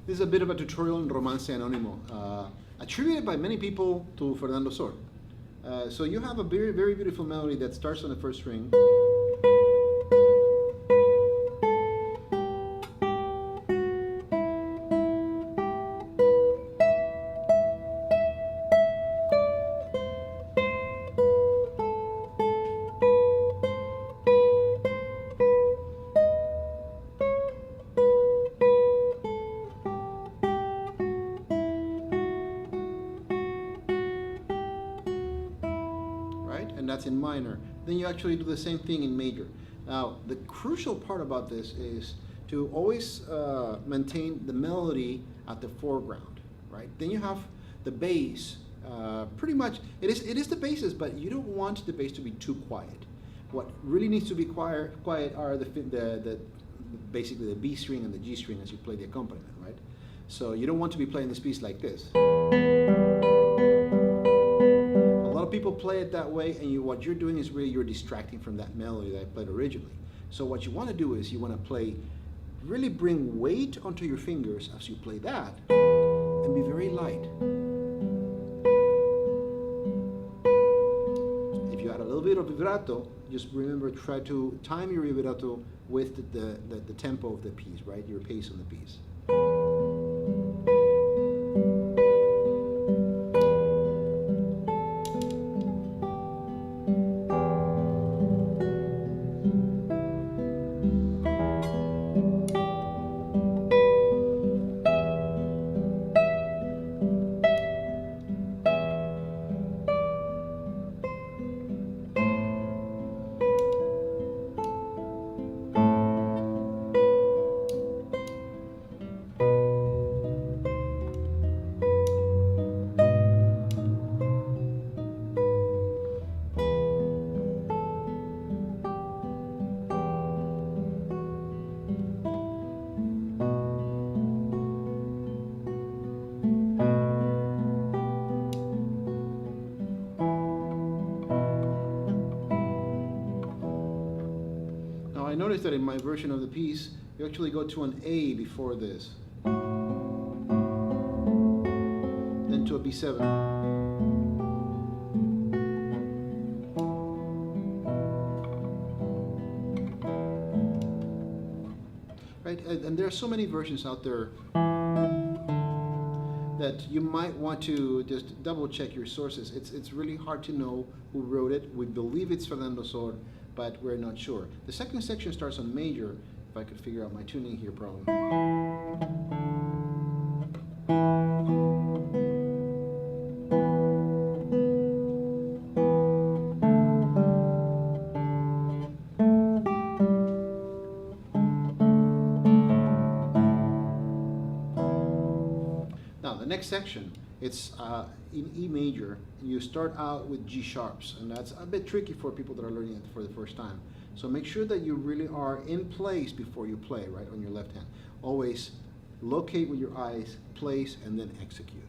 This is a bit of a tutorial on Romance Anónimo, attributed by many people to Fernando Sor. So you have a very, very beautiful melody that starts on the first string. And that's in minor. Then you actually do the same thing in major. Now, the crucial part about this is to always maintain the melody at the foreground, right? Then you have the bass. Pretty much, it is the basses, but you don't want the bass to be too quiet. What really needs to be quiet are basically the B string and the G string as you play the accompaniment, right? So you don't want to be playing this piece like this. People play it that way, and what you're doing is really you're distracting from that melody that I played originally. So what you want to do is you want to really bring weight onto your fingers as you play that, and be very light. If you add a little bit of vibrato, just remember, try to time your vibrato with the tempo of the piece, right? Your pace on the piece. I noticed that in my version of the piece, you actually go to an A before this, then to a B7. Right, and there are so many versions out there that you might want to just double check your sources. It's really hard to know who wrote it. We believe it's Fernando Sor, but we're not sure. The second section starts on major, if I could figure out my tuning here probably. Now the next section, it's in E major. You start out with G sharps, and that's a bit tricky for people that are learning it for the first time. So make sure that you really are in place before you play, right, on your left hand. Always locate with your eyes, place, and then execute.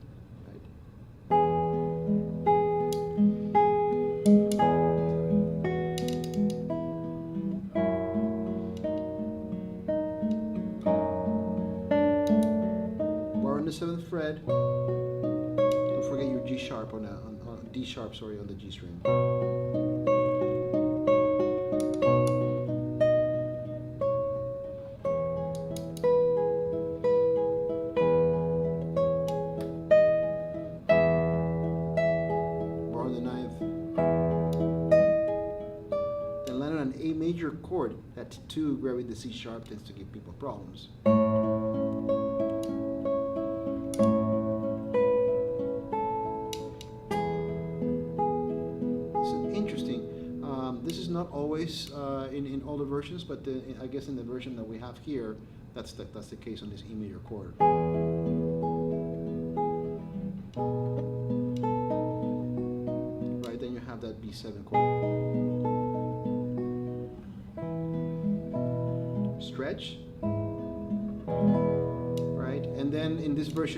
We're on the 7th fret. Don't forget your G sharp on D sharp, sorry, on the G string. We're on the 9th. Then land on an A major chord. That 2 grab with the C sharp tends to give people problems. This is not always in all the versions, but I guess in the version that we have here, that's the case on this E major chord. Right, then you have that B7 chord. Stretch. Right, and then in this version,